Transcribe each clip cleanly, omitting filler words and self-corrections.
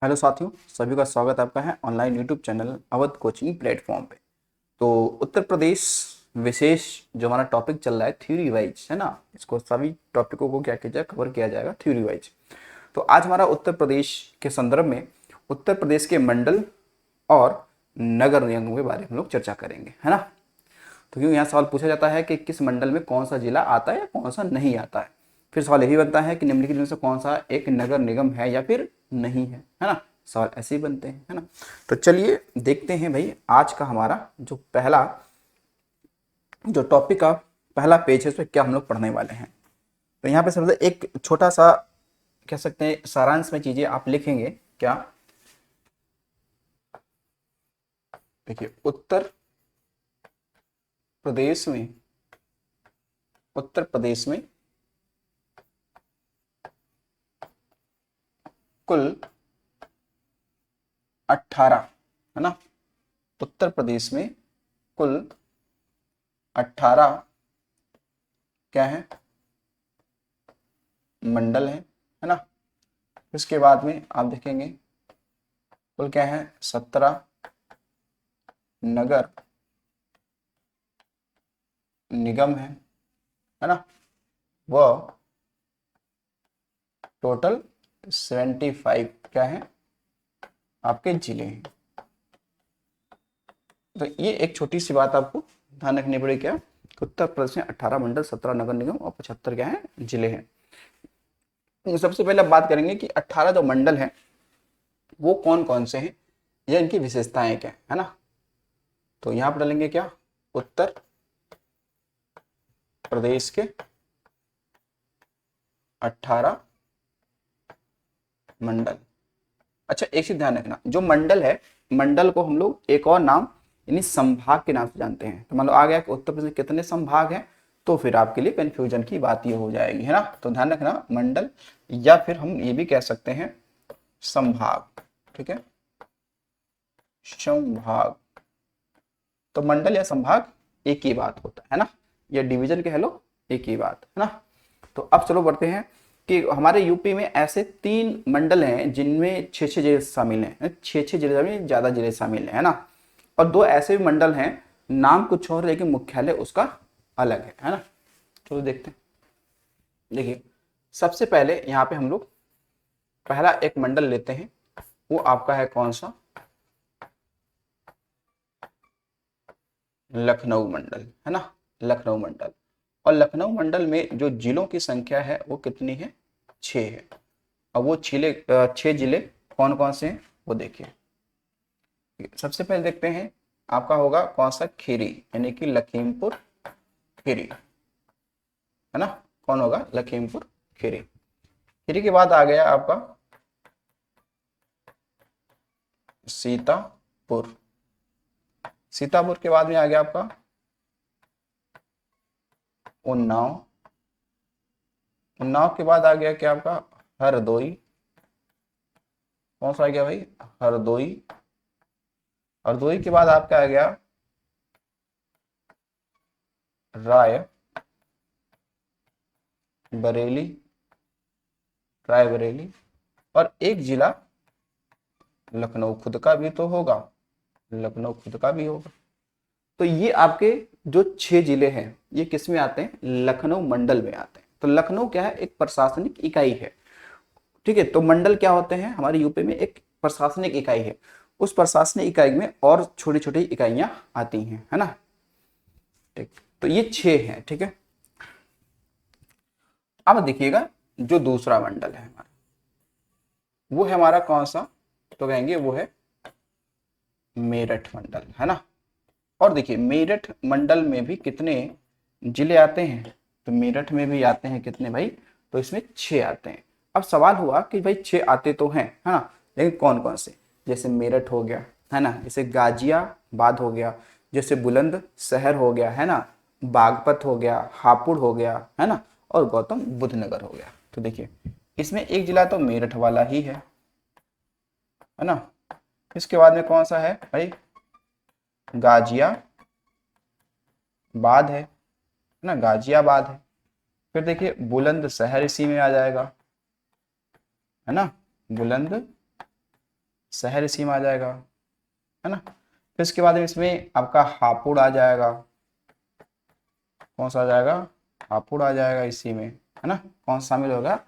Hello साथियों, सभी का स्वागत आपका है online YouTube channel Awadh coaching platform पे। तो उत्तर प्रदेश विशेष जो हमारा टॉपिक चल रहा है थ्योरी वाइज, है ना। इसको सभी टॉपिकों को क्या किया जाए, कवर किया जाएगा थ्योरी वाइज। तो आज हमारा उत्तर प्रदेश के संदर्भ में उत्तर प्रदेश के मंडल और नगर निगमों के बारे में हम लोग चर्चा करेंगे, है ना। तो क्यों यहाँ सवाल पूछा जाता है कि किस मंडल में कौन सा जिला आता है या कौन सा नहीं आता है। फिर सवाल यही बनता है कि निम्नलिखित में से कौन सा एक नगर निगम है या फिर नहीं है ना। सवाल ऐसे ही बनते हैं, है ना। तो चलिए देखते हैं भाई, आज का हमारा जो पहला जो टॉपिक का पहला पेज है उसमें क्या हम लोग पढ़ने वाले हैं। तो यहाँ पे सबसे एक छोटा सा कह सकते हैं सारांश में चीजें आप लिखेंगे क्या। देखिए, प्रदेश में उत्तर प्रदेश में कुल 18, है ना। उत्तर प्रदेश में कुल 18 क्या है, मंडल है ना। इसके बाद में आप देखेंगे कुल क्या है, 17 नगर निगम है ना। वह टोटल 75 क्या है आपके जिले हैं। तो ये एक छोटी सी बात आपको ध्यान रखनी पड़ेगी क्या, कि उत्तर प्रदेश में 18 मंडल, 17 नगर निगम और 75 क्या है जिले हैं। तो सबसे पहले बात करेंगे कि 18 जो मंडल हैं वो कौन कौन से हैं या इनकी विशेषताएं क्या है ना। तो यहां पर डालेंगे क्या, उत्तर प्रदेश के 18 मंडल। अच्छा, एक चीज ध्यान रखना, जो मंडल है, मंडल को हम लोग एक और नाम यानी संभाग के नाम से जानते हैं। तो मान लो आ गया कि उत्तर प्रदेश में कितने संभाग हैं, तो फिर आपके लिए कंफ्यूजन की बात ये हो जाएगी, है ना। तो ध्यान रखना, मंडल या फिर हम ये भी कह सकते हैं संभाग, ठीक है, संभाग। तो मंडल या संभाग एक ही बात होता है ना, या डिवीजन कह लो, एक ही बात है ना। तो अब चलो बढ़ते हैं कि हमारे यूपी में ऐसे 3 मंडल हैं जिनमें 6-6 जिले शामिल हैं, 6-6 जिले में ज्यादा जिले शामिल हैं, है ना। और 2 ऐसे भी मंडल हैं, नाम कुछ और लेकिन मुख्यालय उसका अलग है ना। चलो देखते हैं। देखिए, सबसे पहले यहाँ पे हम लोग पहला एक मंडल लेते हैं, वो आपका है कौन सा, लखनऊ मंडल, है ना। लखनऊ मंडल, और लखनऊ मंडल में जो जिलों की संख्या है वो कितनी है, 6 है। अब वो 6 जिले कौन कौन से हैं वो देखिए। सबसे पहले देखते हैं, आपका होगा कौन सा, खीरी, यानी कि लखीमपुर खीरी, है ना। कौन होगा, लखीमपुर खीरी। खीरी के बाद आ गया आपका सीतापुर। सीतापुर के बाद में आ गया आपका उन्नाव। उन्नाव के बाद आ गया क्या आपका हरदोई। कौन सा आ गया भाई, हरदोई। हरदोई के बाद आपका आ गया राय बरेली, रायबरेली। और एक जिला लखनऊ खुद का भी तो होगा, लखनऊ खुद का भी होगा। तो ये आपके जो 6 जिले हैं ये किस में आते हैं, लखनऊ मंडल में आते हैं। तो लखनऊ क्या है, एक प्रशासनिक इकाई है, ठीक है। तो मंडल क्या होते हैं, हमारे यूपी में एक प्रशासनिक इकाई है, उस प्रशासनिक इकाई में और छोटी छोटी इकाइयां आती हैं, है ना। ठीक, तो ये 6 हैं, ठीक है। अब देखिएगा, जो दूसरा मंडल है हमारा, वो है हमारा कौन सा, तो कहेंगे वो है मेरठ मंडल, है ना। और देखिए, मेरठ मंडल में भी कितने जिले आते हैं, तो मेरठ में भी आते हैं कितने भाई, तो इसमें 6 आते हैं। अब सवाल हुआ कि भाई 6 आते तो हैं, है ना, लेकिन कौन कौन से, जैसे मेरठ हो गया, है ना, जैसे गाजियाबाद हो गया, जैसे बुलंद शहर हो गया, है ना, बागपत हो गया, हापुड़ हो गया, है ना, और गौतम बुद्ध नगर हो गया। तो देखिए, इसमें एक जिला तो मेरठ वाला ही है ना। इसके बाद में कौन सा है भाई, गाजियाबाद है ना, गाजियाबाद है। फिर देखिए, बुलंद शहर इसी में आ जाएगा, है ना, बुलंद शहर इसी में आ जाएगा, है ना। फिर उसके बाद में इसमें आपका हापुड़ आ जाएगा। कौन सा आ जाएगा? हापुड़ आ जाएगा इसी में, है ना। कौन सा शामिल होगा?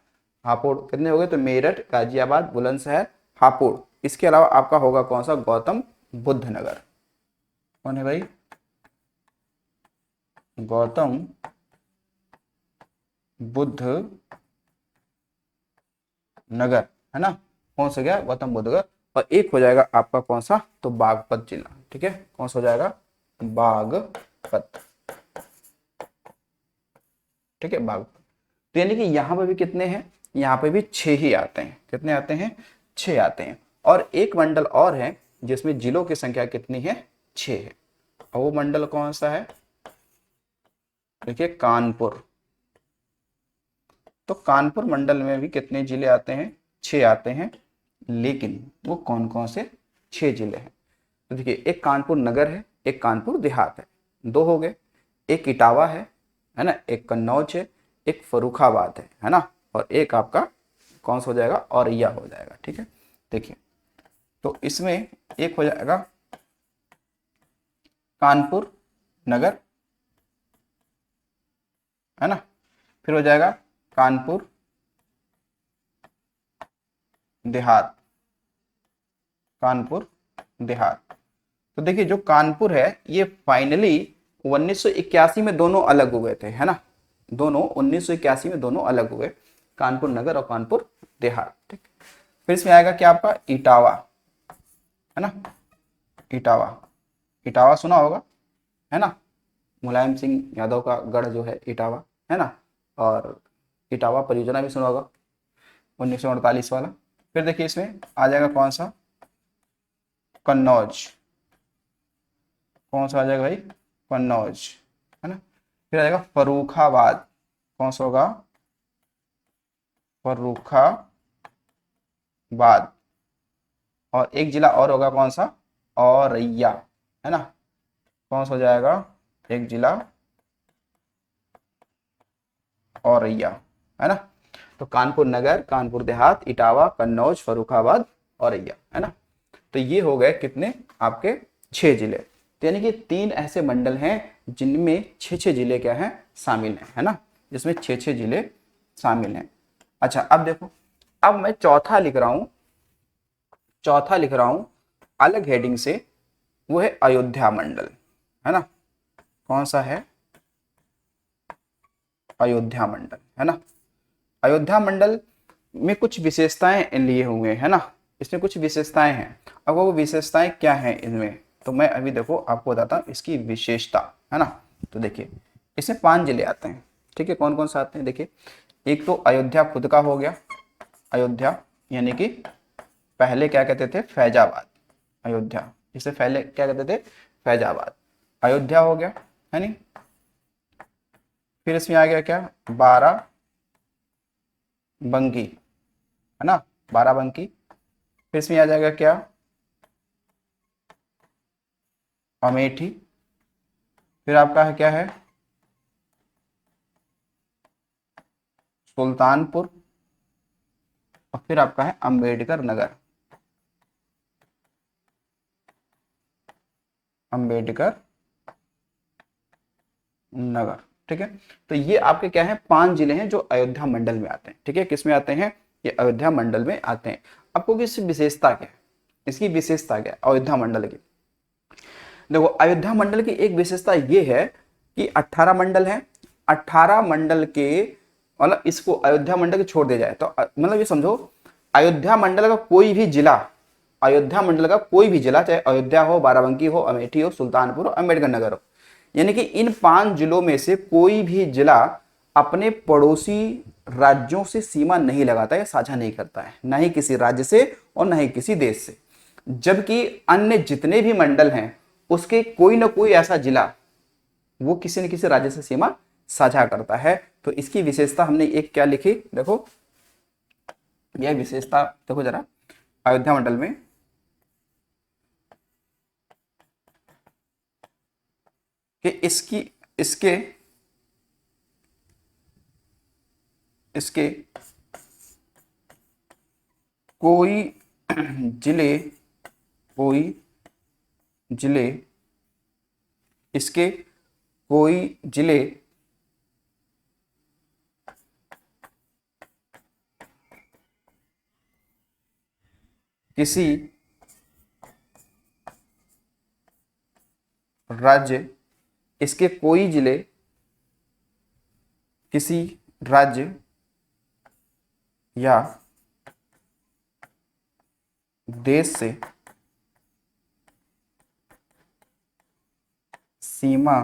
हापुड़। कितने हो गए? तो मेरठ, गाजियाबाद, बुलंदशहर, हापुड़। इसके अलावा आपका होगा कौन सा? गौतम बुद्ध नगर। कौन है भाई? गौतम बुद्ध नगर, है ना। कौन सा गया? गौतम बुद्ध नगर। और एक हो जाएगा आपका कौन सा? तो बागपत जिला। ठीक है, कौन सा हो जाएगा? बागपत। ठीक है, बागपत। तो यानी कि यहाँ पे भी कितने हैं? यहाँ पे भी 6 ही आते हैं। कितने आते हैं? 6 आते हैं। और एक मंडल और है जिसमें जिलों की संख्या कितनी है? 6 है। और वो मंडल कौन सा है? देखिए, कानपुर। तो कानपुर मंडल में भी कितने जिले आते हैं? 6 आते हैं। लेकिन वो कौन कौन से 6 जिले हैं? तो देखिए, एक कानपुर नगर है, एक कानपुर देहात है, 2 हो गए। एक इटावा है ना, एक कन्नौज है, एक फर्रुखाबाद है ना। और एक आपका कौन सा हो जाएगा? औरैया हो जाएगा। ठीक है, देखिए, तो इसमें एक हो जाएगा कानपुर नगर, है ना। फिर हो जाएगा कानपुर देहात। कानपुर देहात। तो देखिए, जो कानपुर है ये फाइनली 1981 में दोनों अलग हुए थे, है ना। दोनों 1981 में दोनों अलग हुए, कानपुर नगर और कानपुर देहात। ठीक। फिर इसमें आएगा क्या? आपका इटावा, है ना। इटावा, इटावा सुना होगा, है ना। मुलायम सिंह यादव का गढ़ जो है इटावा, है ना। और इटावा परियोजना भी सुना होगा, 1948 वाला। फिर देखिए, इसमें आ जाएगा कौन सा? कन्नौज। कौन सा आ जाएगा भाई? कन्नौज, है ना। फिर आ जाएगा फर्रुखाबाद। कौन सा होगा? फर्रुखाबाद। और एक जिला और होगा कौन सा? औरैया, है ना। कौन सा हो जाएगा? एक जिला औरैया, है ना। तो कानपुर नगर, कानपुर देहात, इटावा, कन्नौज, फर्रुखाबाद, औरैया, है ना। तो ये हो गए कितने? आपके 6 जिले। तो यानी कि 3 ऐसे मंडल हैं जिनमें 6-6 जिले क्या हैं? शामिल हैं, है ना। जिसमें 6-6 जिले शामिल हैं। अच्छा, अब देखो, अब मैं चौथा लिख रहा हूं, चौथा लिख रहा हूं अलग हेडिंग से। वो है अयोध्या मंडल, है ना। कौन सा है? अयोध्या मंडल, है ना। अयोध्या मंडल में कुछ विशेषताएं इन लिए हुए, है ना। इसमें कुछ विशेषताएं हैं। अब वो विशेषताएं क्या हैं इनमें, तो मैं अभी देखो आपको बताता हूँ इसकी विशेषता, है ना। तो देखिए, इसमें 5 जिले आते हैं। ठीक है, कौन कौन से आते हैं? देखिए, एक तो अयोध्या खुद का हो गया, अयोध्या, यानी कि पहले क्या कहते थे? फैजाबाद। अयोध्या, इसे पहले क्या कहते थे? फैजाबाद। अयोध्या हो गया, है नहीं। फिर इसमें आ गया क्या? बाराबंकी, है ना, बाराबंकी। फिर इसमें आ जाएगा क्या? अमेठी। फिर आपका है क्या है? सुल्तानपुर। और फिर आपका है अंबेडकर नगर। अंबेडकर नगर। ठीक है, तो ये आपके क्या है? 5 जिले हैं जो अयोध्या मंडल में आते हैं। ठीक है, किस में आते हैं? ये अयोध्या मंडल में आते हैं। आपको इसकी विशेषता क्या है? इसकी विशेषता क्या है अयोध्या मंडल की? देखो, अयोध्या मंडल की एक विशेषता ये है कि 18 मंडल हैं। 18 मंडल के, मतलब इसको अयोध्या मंडल के छोड़ दिया जाए तो मतलब ये समझो, अयोध्या मंडल का कोई भी जिला, अयोध्या मंडल का कोई भी जिला, चाहे अयोध्या हो, बाराबंकी हो, अमेठी हो, सुल्तानपुर हो, अम्बेडकर नगर हो, यानी कि इन 5 जिलों में से कोई भी जिला अपने पड़ोसी राज्यों से सीमा नहीं लगाता है, साझा नहीं करता है, ना ही किसी राज्य से और ना ही किसी देश से। जबकि अन्य जितने भी मंडल हैं उसके कोई ना कोई ऐसा जिला वो किसी न किसी राज्य से सीमा साझा करता है। तो इसकी विशेषता हमने एक क्या लिखी? देखो, यह विशेषता देखो जरा, अयोध्या मंडल में कि इसकी इसके इसके कोई जिले, कोई जिले, इसके कोई जिले किसी राज्य, इसके कोई जिले किसी राज्य या देश से सीमा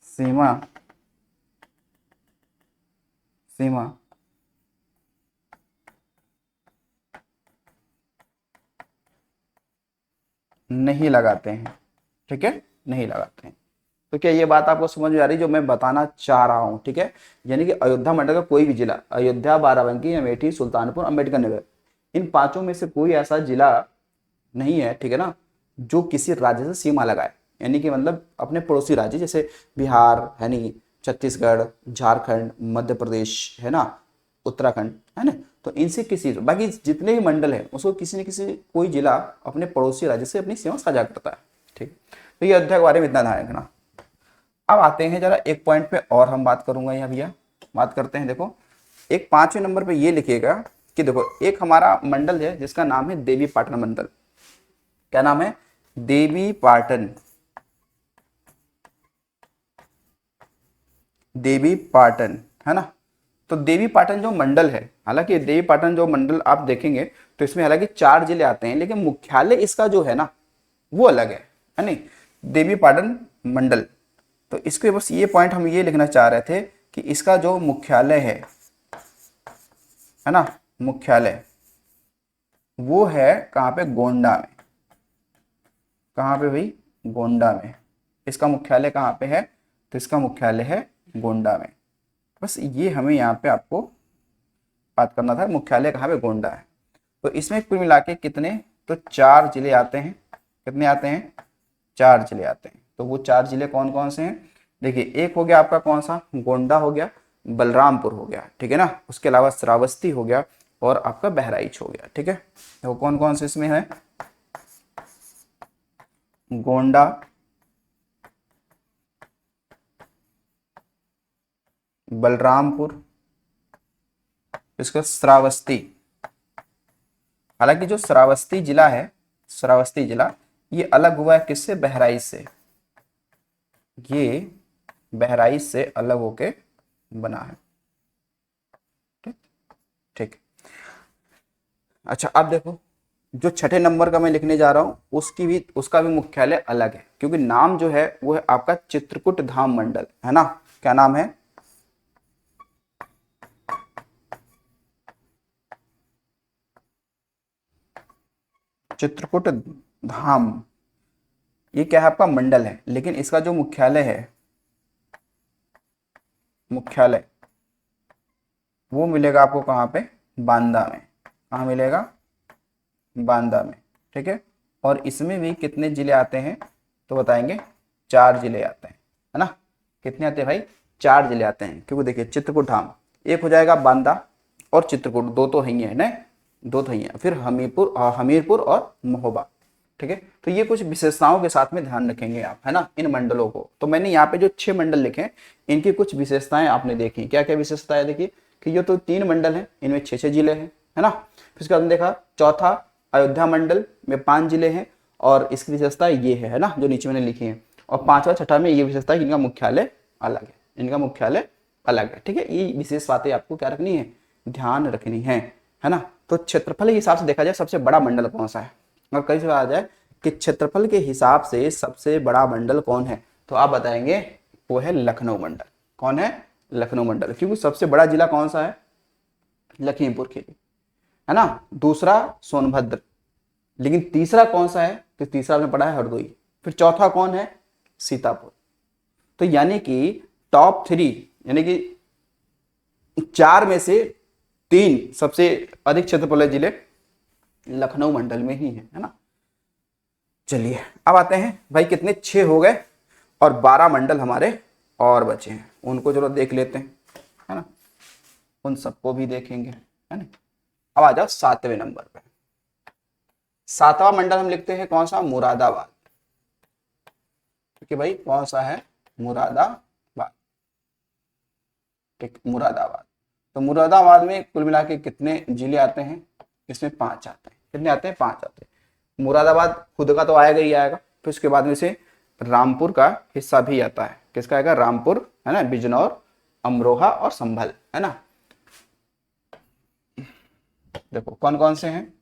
सीमा सीमा नहीं लगाते हैं। ठीक है, नहीं लगाते हैं। तो क्या ये बात आपको समझ में आ रही है जो मैं बताना चाह रहा हूं? ठीक है, यानी कि अयोध्या मंडल का कोई भी जिला, अयोध्या, बाराबंकी, अमेठी, सुल्तानपुर, अम्बेडकर नगर, इन पांचों में से कोई ऐसा जिला नहीं है, ठीक है ना, जो किसी राज्य से सीमा लगाए, यानी कि मतलब अपने पड़ोसी राज्य, जैसे बिहार है नहीं, छत्तीसगढ़, झारखंड, मध्य प्रदेश है ना, उत्तराखंड है ना, तो इनसे किसी, बाकी जितने भी मंडल है उसको किसी न किसी कोई जिला अपने पड़ोसी राज्य से अपनी सीमा साझा करता है। ठीक, तो ये अध्याय के बारे में इतना ध्यान रखना। अब आते हैं जरा एक पॉइंट पे और हम बात करूंगा यहाँ भैया, बात करते हैं। देखो एक 5वें नंबर पे ये लिखिएगा कि देखो एक हमारा मंडल है जिसका नाम है देवी पाटन मंडल। क्या नाम है? देवी पाटन, देवी पाटन है ना। तो देवी पाटन जो मंडल है, हालांकि देवी पाटन जो मंडल आप देखेंगे तो इसमें हालांकि 4 जिले आते हैं, लेकिन मुख्यालय इसका जो है ना वो अलग है नहीं, देवी पाटन मंडल। तो इसके बस ये पॉइंट हम ये लिखना चाह रहे थे कि इसका जो मुख्यालय है ना, मुख्यालय वो है कहाँ पे? गोंडा में। कहाँ पे भाई? गोंडा में। इसका मुख्यालय कहाँ पे है? तो इसका मुख्यालय है गोंडा में। बस ये हमें यहाँ पे आपको बात करना था, मुख्यालय कहाँ पे? गोंडा है। तो इसमें कुल मिला के कितने? तो 4 जिले आते हैं। कितने आते हैं? 4 जिले आते हैं। तो वो 4 जिले कौन कौन से हैं? देखिए एक हो गया आपका कौन सा? गोंडा हो गया, बलरामपुर हो गया, ठीक है ना, उसके अलावा श्रावस्ती हो गया और आपका बहराइच हो गया। ठीक है, तो कौन कौन से इसमें है? गोंडा, बलरामपुर, इसका श्रावस्ती। हालांकि जो श्रावस्ती जिला है, श्रावस्ती जिला ये अलग हुआ है किससे? बहराइच से। ये बहराइच से अलग होके बना है। ठीक ठीक। अच्छा अब देखो जो 6ठे नंबर का मैं लिखने जा रहा हूं उसका भी मुख्यालय अलग है, क्योंकि नाम जो है वो है आपका चित्रकूट धाम मंडल, है ना। क्या नाम है? चित्रकूट धाम। ये क्या है? आपका मंडल है, लेकिन इसका जो मुख्यालय है, मुख्यालय वो मिलेगा आपको कहाँ पे? बांदा में। कहाँ मिलेगा? बांदा में। ठीक है, और इसमें भी कितने जिले आते हैं तो बताएंगे? 4 जिले आते हैं, है ना। कितने आते हैं भाई? 4 जिले आते हैं, क्योंकि देखिए चित्रकूट धाम एक हो जाएगा, बांदा और चित्रकूट, दो तो ही है ना, दो तो ही है, फिर हमीरपुर और महोबा। ठीक है, तो ये कुछ विशेषताओं के साथ में ध्यान रखेंगे आप, है ना, इन मंडलों को। तो मैंने यहाँ पे जो 6 मंडल लिखे हैं इनकी कुछ विशेषताएं आपने देखी। क्या क्या विशेषताएं देखी? कि ये तो 3 मंडल हैं, इनमें 6-6 जिले हैं, है ना। फिर उसके बाद देखा चौथा अयोध्या मंडल में 5 जिले हैं और इसकी विशेषता ये है ना, जो नीचे मैंने लिखी है। और 5वां 6ठा में ये विशेषता है कि इनका मुख्यालय अलग है, इनका मुख्यालय अलग है। ठीक है, ये विशेष बातें आपको क्या रखनी है? ध्यान रखनी है ना। तो क्षेत्रफल के हिसाब से देखा जाए सबसे बड़ा मंडल कौन सा है, और कई बार आ जाए कि क्षेत्रफल के हिसाब से सबसे बड़ा मंडल कौन है, तो आप बताएंगे वो है लखनऊ मंडल। कौन है? लखनऊ मंडल, क्योंकि सबसे बड़ा जिला कौन सा है? लखीमपुर खीरी, है ना। दूसरा सोनभद्र, लेकिन तीसरा कौन सा है? तो तीसरा आपने पढ़ा है हरदोई। फिर चौथा कौन है? सीतापुर। तो यानी कि टॉप 3, यानी कि 4 में से 3 सबसे अधिक क्षेत्रफल जिले लखनऊ मंडल में ही है ना। चलिए अब आते हैं भाई, कितने? 6 हो गए और 12 मंडल हमारे और बचे हैं, उनको चलो देख लेते हैं, है ना। उन सबको भी देखेंगे, है ना। अब आ जाओ 7वें नंबर पे। 7वां मंडल हम लिखते हैं कौन सा, मुरादाबाद। ठीक है भाई, कौन सा है, मुरादाबाद। ठीक, मुरादाबाद। तो मुरादाबाद में कुल मिला के कितने जिले आते हैं, इसमें 5 आते हैं। कितने आते हैं, 5 आते हैं। मुरादाबाद खुद का तो आएगा ही आएगा, फिर उसके बाद में से रामपुर का हिस्सा भी आता है। किसका आएगा, रामपुर, है ना, बिजनौर, अमरोहा और संभल, है ना। देखो कौन कौन से हैं।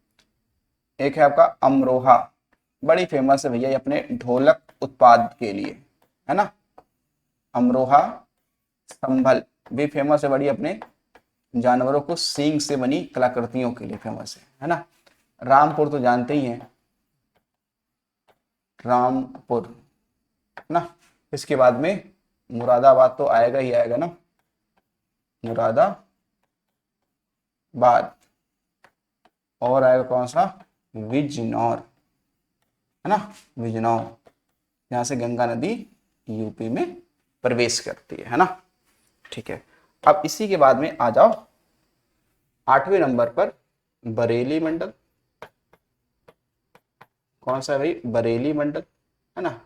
एक है आपका अमरोहा, बड़ी फेमस है भैया ये अपने ढोलक उत्पाद के लिए, है ना। अमरोहा। संभल भी फेमस है बड़ी अपने जानवरों को सींग से बनी कलाकृतियों के लिए फेमस है ना। रामपुर तो जानते ही हैं, रामपुर, है ना। इसके बाद में मुरादाबाद तो आएगा ही आएगा ना, मुरादाबाद। और आएगा कौन सा, बिजनौर, है ना, बिजनौर, यहाँ से गंगा नदी यूपी में प्रवेश करती है ना। ठीक है, अब इसी के बाद में आ जाओ 8वें नंबर पर बरेली मंडल। कौन सा है भाई, बरेली मंडल, है ना।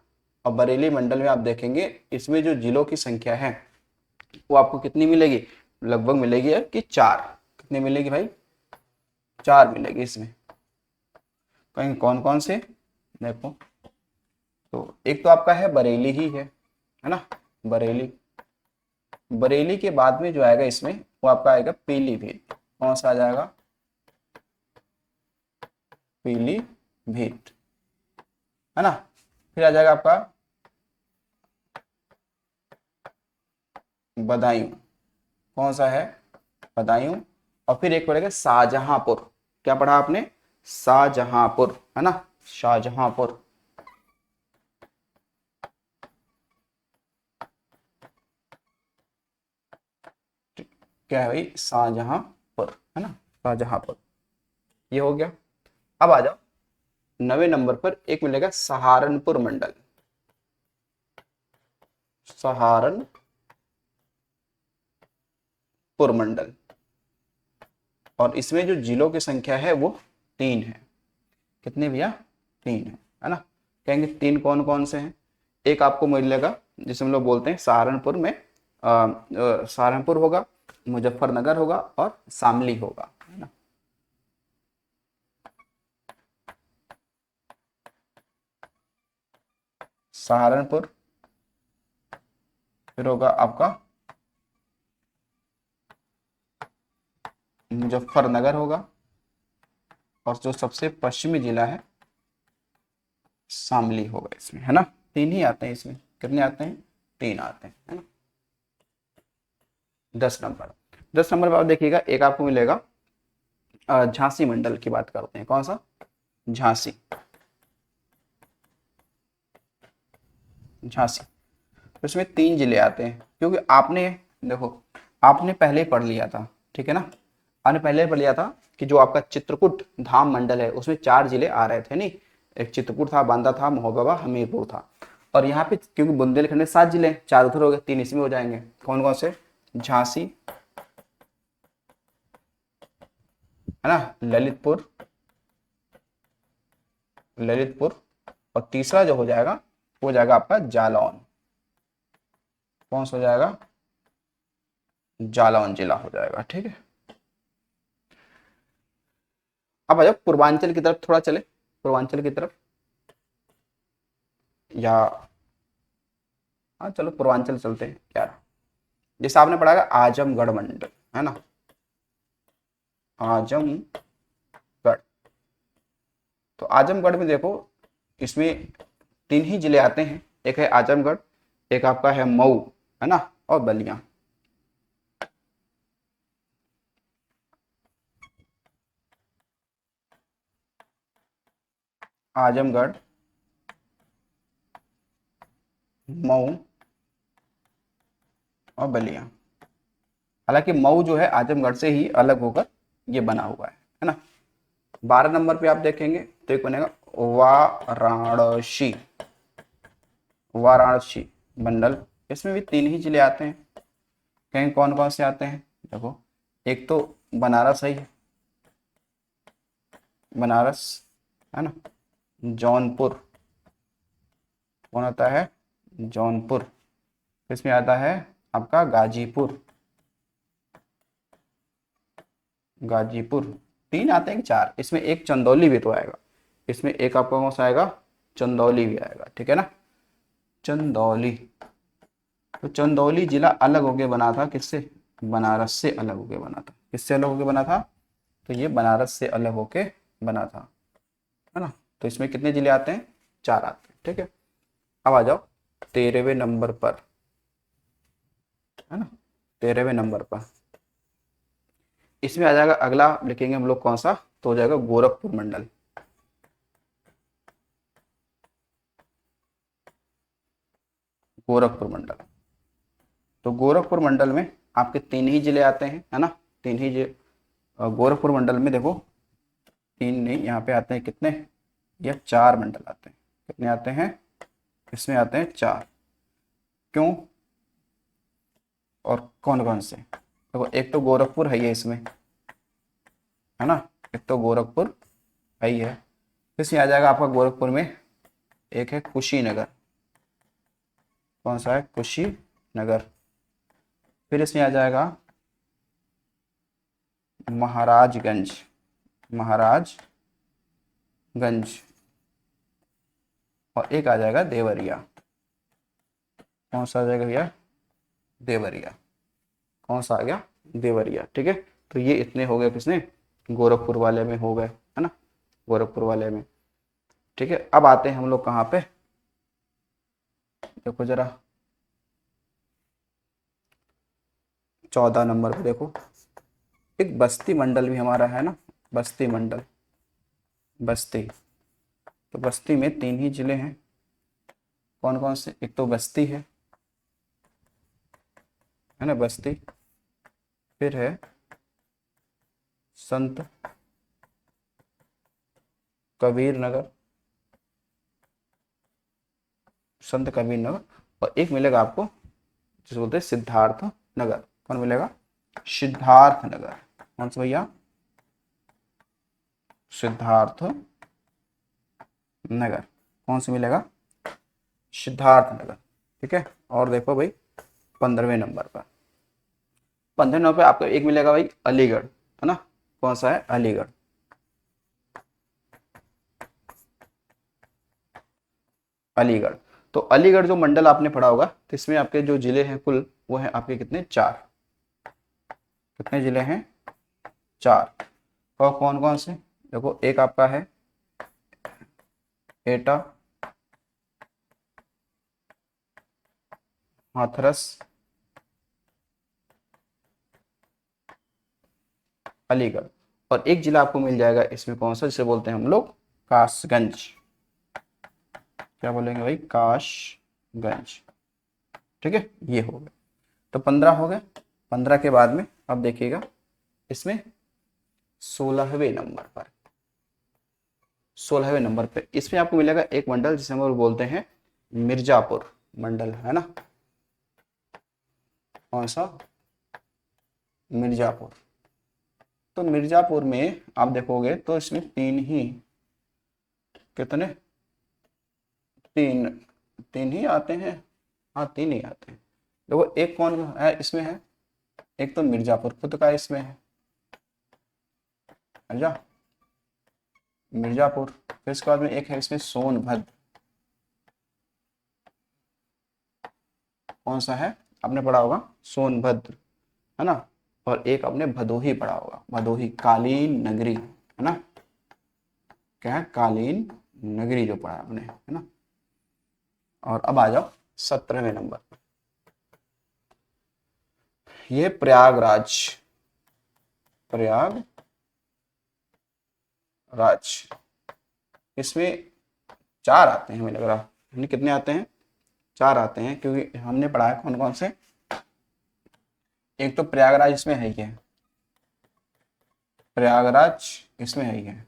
और बरेली मंडल में आप देखेंगे इसमें जो जिलों की संख्या है वो आपको कितनी मिलेगी, लगभग मिलेगी कि 4। कितनी मिलेगी भाई, 4 मिलेगी इसमें। कहीं कौन कौन से देखो, तो एक तो आपका है बरेली ही है ना, बरेली। बरेली के बाद में जो आएगा इसमें वो आपका आएगा पीलीभीत। कौन सा आ जाएगा, पीलीभीत, है ना। फिर आ जाएगा आपका बदायूं। कौन सा है, बदायूं। और फिर एक पड़ेगा शाहजहांपुर। क्या पढ़ा आपने, शाहजहांपुर, है ना, शाहजहांपुर। क्या है भाई, शाहजहांपुर, है ना, शाहजहांपुर। ये हो गया। अब आ जाओ 9वें नंबर पर एक मिलेगा सहारनपुर मंडल। सहारनपुर मंडल। और इसमें जो जिलों की संख्या है वो 3 है। कितने भैया, 3 है ना। कहेंगे 3 कौन कौन से हैं। एक आपको मिलेगा जिसे हम लोग बोलते हैं सहारनपुर में सहारनपुर होगा, मुजफ्फरनगर होगा और शामली होगा, है ना। सहारनपुर, फिर होगा आपका मुजफ्फरनगर होगा, और जो सबसे पश्चिमी जिला है शामली होगा इसमें, है ना। 3 ही आते हैं इसमें। कितने आते हैं, 3 आते हैं, है ना। 10 नंबर, 10 नंबर पर आप देखिएगा एक आपको मिलेगा झांसी मंडल की बात करते हैं। कौन सा, झांसी। झांसी, तो इसमें 3 जिले आते हैं, क्योंकि आपने देखो आपने पहले ही पढ़ लिया था, ठीक है ना। आपने पहले पढ़ लिया था कि जो आपका चित्रकूट धाम मंडल है उसमें 4 जिले आ रहे थे नहीं। एक चित्रकूट था, बांदा था, महोबा, हमीरपुर था। और यहाँ पे क्योंकि बुंदेलखंड में 7 जिले, 4 उधर हो गए, 3 इसमें हो जाएंगे। कौन कौन से, झांसी, है ना, ललितपुर, ललितपुर। और तीसरा जो हो जाएगा वो हो जाएगा आपका जालौन। कौन सा हो जाएगा, जालौन जिला हो जाएगा, ठीक है। अब आ जाओ पूर्वांचल की तरफ थोड़ा चले, पूर्वांचल की तरफ, या हाँ चलो पूर्वांचल चलते हैं क्या। जैसे आपने पढ़ा है आजमगढ़ मंडल, है ना, आजमगढ़। तो आजमगढ़ में देखो इसमें 3 ही जिले आते हैं। एक है आजमगढ़, एक आपका है मऊ, है ना, और बलिया। आजमगढ़, मऊ और बलिया। हालांकि मऊ जो है आजमगढ़ से ही अलग होकर ये बना हुआ है ना। 12 नंबर पे आप देखेंगे तो एक बनेगा वाराणसी, वाराणसी मंडल। इसमें भी 3 ही जिले आते हैं। कहीं कौन कौन से आते हैं देखो, एक तो बनारस है, बनारस है ना। जौनपुर, कौन आता है, जौनपुर। इसमें आता है आपका गाजीपुर, गाजीपुर। तीन आते हैं कि चार, इसमें एक चंदौली भी तो आएगा, इसमें एक आपका कौन सा आएगा, चंदौली भी आएगा, ठीक है ना। चंदौली, तो चंदौली जिला अलग होके बना था किससे, बनारस से अलग होके बना था। किससे अलग होके बना था, तो ये बनारस से अलग होके बना था, है ना। तो इसमें कितने जिले आते हैं, चार आते हैं, ठीक है। अब आ जाओ 13वें नंबर पर, है ना, 13वें नंबर पर। इसमें आ जाएगा, अगला लिखेंगे हम लोग कौन सा, तो हो जाएगा गोरखपुर मंडल। गोरखपुर मंडल, तो गोरखपुर मंडल में आपके तीन ही जिले आते हैं, है ना। तीन ही जिले गोरखपुर मंडल में देखो, तीन नहीं, यहाँ पे आते हैं कितने, या चार मंडल आते हैं। कितने आते हैं, इसमें आते हैं चार। क्यों, और कौन कौन से, देखो एक तो गोरखपुर है ये इसमें, है ना। एक तो गोरखपुर है ही है। फिर इसमें आ जाएगा आपका गोरखपुर में एक है कुशीनगर। कौन सा है, कुशीनगर। फिर इसमें आ जाएगा महाराजगंज, महाराजगंज। और एक आ जाएगा देवरिया। कौन सा आ जाएगा भैया, देवरिया। कौन सा आ गया, देवरिया, ठीक है। तो ये इतने हो गए किसने, गोरखपुर वाले में हो गए, है ना, गोरखपुर वाले में। ठीक है, अब आते हैं हम लोग कहाँ पे, देखो जरा 14 नंबर पे देखो, एक बस्ती मंडल भी हमारा है ना, बस्ती मंडल, बस्ती। तो बस्ती में तीन ही जिले हैं, कौन कौन से, एक तो बस्ती है ना, बस्ती। फिर है संत कबीर नगर, संत कबीर नगर। और एक मिलेगा आपको जिसे बोलते हैं सिद्धार्थ नगर। कौन मिलेगा, सिद्धार्थ नगर। कौन सा भैया, सिद्धार्थ नगर। कौन सा मिलेगा, सिद्धार्थ नगर, ठीक है। और देखो भाई 15वें नंबर पर, 15वें नंबर पे आपको एक मिलेगा भाई अलीगढ़, है ना। कौन सा है, अलीगढ़। अलीगढ़, तो अलीगढ़ जो मंडल आपने पढ़ा होगा, तो इसमें आपके जो जिले हैं कुल, वो है आपके कितने, चार। कितने जिले हैं, चार। और कौन कौन से, देखो एक आपका है एटा, हाथरस, अलीगढ़। और एक जिला आपको मिल जाएगा इसमें, कौन सा, जिसे बोलते हैं हम लोग कासगंज। क्या बोलेंगे भाई, कासगंज, ठीक है। ये हो गए, तो 15 हो गए। 15 के बाद में अब देखिएगा इसमें 16वें नंबर पर, 16वें नंबर पे इसमें आपको मिलेगा एक मंडल जिसे हम लोग बोलते हैं मिर्जापुर मंडल, है ना। कौन सा, मिर्जापुर। तो मिर्जापुर में आप देखोगे तो इसमें तीन ही, कितने, तीन, तीन ही आते हैं। हाँ तीन ही आते हैं। देखो एक कौन है इसमें है, एक तो मिर्जापुर खुद का इसमें है, समझा, मिर्जापुर। फिर इसके बाद में एक है इसमें सोनभद्र। कौन सा है, आपने पढ़ा होगा सोनभद्र, है ना। और एक आपने भदोही पढ़ा होगा, भदोही कालीन नगरी, है ना। क्या है, कालीन नगरी जो पढ़ा आपने, है ना। और अब आ जाओ 17वें नंबर, ये प्रयागराज, प्रयागराज। इसमें चार आते हैं, हमें लग रहा है, कितने आते हैं, चार आते हैं, क्योंकि हमने पढ़ा है कौन कौन से। एक तो प्रयागराज इसमें है ही है, प्रयागराज इसमें है ही है।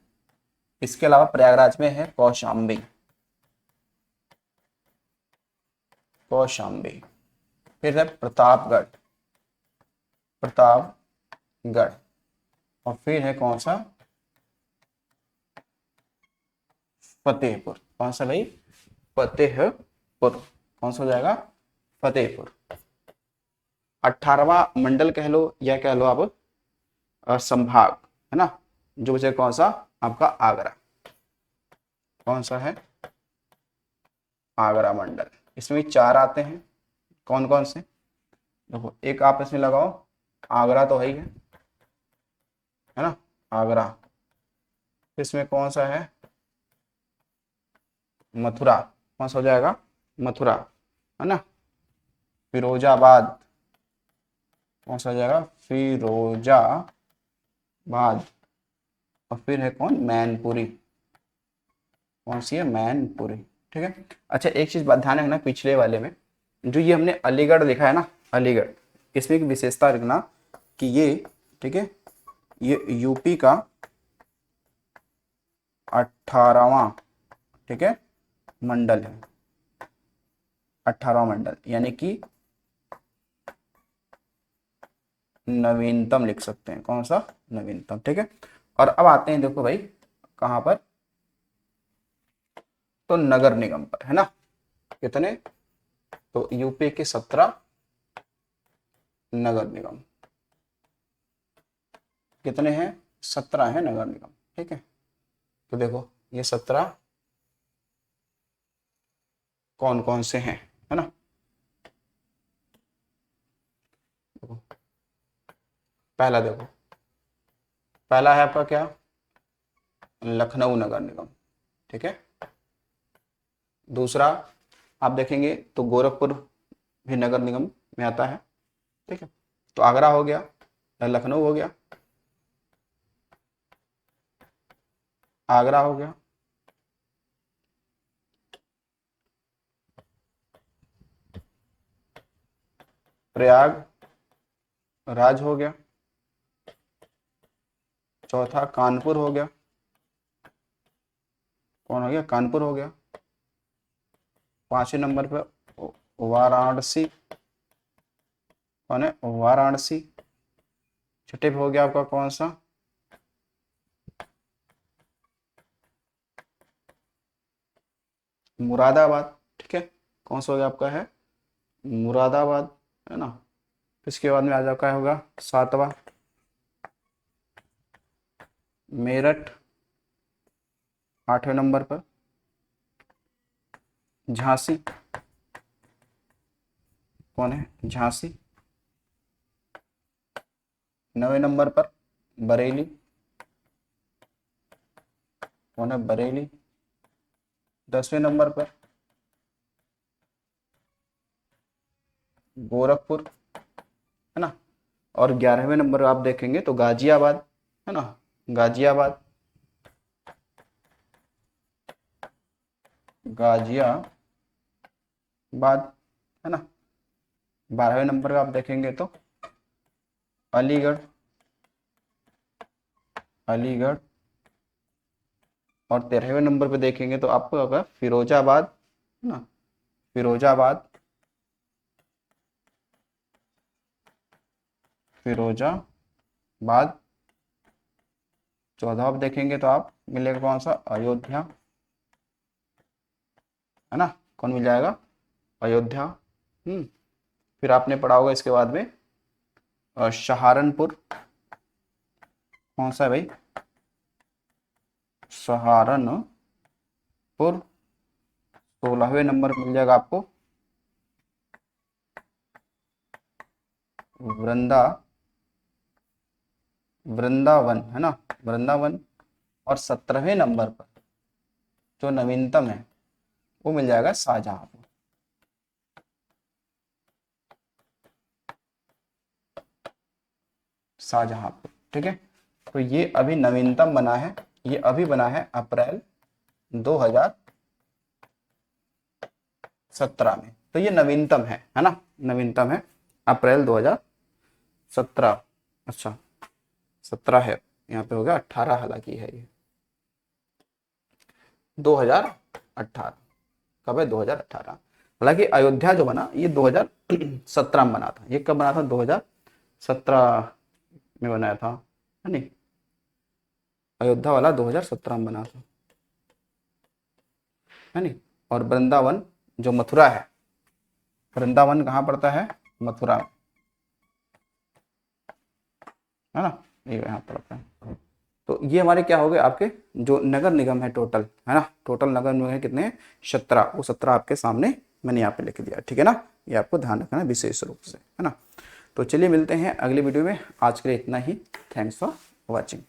इसके अलावा प्रयागराज में है कौशाम्बी, कौशाम्बी। फिर है प्रतापगढ़, प्रतापगढ़। गढ़। और फिर है कौन सा, फतेहपुर। कौन सा भाई, फतेहपुर। कौन सा हो जाएगा, फतेहपुर। 18वां मंडल कह लो या कह लो आप संभाग, है ना, जो बचे कौन सा आपका आगरा। कौन सा है, आगरा मंडल। इसमें 4 आते हैं, कौन कौन से, देखो एक आप इसमें लगाओ, आगरा तो है ही है ना, आगरा। इसमें कौन सा है, मथुरा। कौन सा हो जाएगा, मथुरा, है ना। फिरोजाबाद। कौन सा हो जाएगा, फिरोजाबाद। और फिर है कौन, मैनपुरी। कौन सी है, मैनपुरी। ठीक है। अच्छा एक चीज बात ध्यान रखना, पिछले वाले में जो ये हमने अलीगढ़ लिखा है ना, अलीगढ़, इसमें एक विशेषता रखना कि ये, ठीक है, ये यूपी का 18वां, ठीक है, मंडल है। 18वां मंडल यानी कि नवीनतम लिख सकते हैं। कौन सा, नवीनतम। ठीक है। और अब आते हैं देखो भाई कहां पर, तो नगर निगम पर, है ना। कितने, तो यूपी के 17 नगर निगम। कितने हैं, 17 है नगर निगम। ठीक है। तो देखो ये 17 कौन कौन से हैं, है ना। देखो पहला, देखो पहला है आपका क्या, लखनऊ नगर निगम। ठीक है। दूसरा आप देखेंगे तो गोरखपुर भी नगर निगम में आता है। ठीक है। तो आगरा हो गया, लखनऊ हो गया, आगरा हो गया, प्रयाग राज हो गया, चौथा कानपुर हो गया। कौन हो गया, कानपुर हो गया। 5वें नंबर पर वाराणसी। कौन है, वाराणसी। छठे पे हो गया आपका कौन सा, मुरादाबाद। ठीक है। कौन सा हो गया आपका है, मुरादाबाद, है ना। इसके बाद में आ जाता है होगा 7वां, मेरठ। 8वें नंबर पर झांसी। कौन है, झांसी। 9वें नंबर पर बरेली। कौन है, बरेली। 10वें नंबर पर गोरखपुर, है ना। और 11वें नंबर आप देखेंगे तो गाजियाबाद, है ना, गाजियाबाद, गाजियाबाद, है ना। 12वें नंबर पे आप देखेंगे तो अलीगढ़, अलीगढ़। और 13वें नंबर पे देखेंगे तो आपको होगा फिरोजाबाद, है ना, फिरोजाबाद, फिरोजाबाद। 14वां आप देखेंगे तो आप मिलेगा कौन सा, अयोध्या, है ना। कौन मिल जाएगा, अयोध्या। फिर आपने पढ़ा होगा इसके बाद में सहारनपुर। कौन सा है भाई, सहारनपुर। 16वें नंबर पर मिल जाएगा आपको वृंदावन, है ना, वृंदावन। और 17वें नंबर पर जो नवीनतम है वो मिल जाएगा शाहजहांपुर। शाहजहांपुर। ठीक है। तो ये अभी नवीनतम बना है, ये अभी बना है अप्रैल 2017 में। तो ये नवीनतम है ना, नवीनतम है, अप्रैल 2017। अच्छा 17 है, यहाँ पे हो गया 18, हालांकि है ये 2018। कब है, 2018। हालांकि अयोध्या जो बना ये 2017 में बना था। ये कब बना था, 2017 में बनाया था, है नहीं। अयोध्या वाला 2017 में बना था, है नहीं। और वृंदावन जो मथुरा है, वृंदावन कहाँ पड़ता है, मथुरा में, है ना, ये यहाँ पड़ता है। तो ये हमारे क्या हो गए आपके जो नगर निगम है टोटल, है ना, टोटल नगर निगम है कितने, 17, वो 17 आपके सामने मैंने यहाँ पे लिख दिया, ठीक है ना। ये आपको ध्यान रखना है विशेष रूप से, है ना। तो चलिए मिलते हैं अगले वीडियो में, आज के लिए इतना ही। Thanks for watching.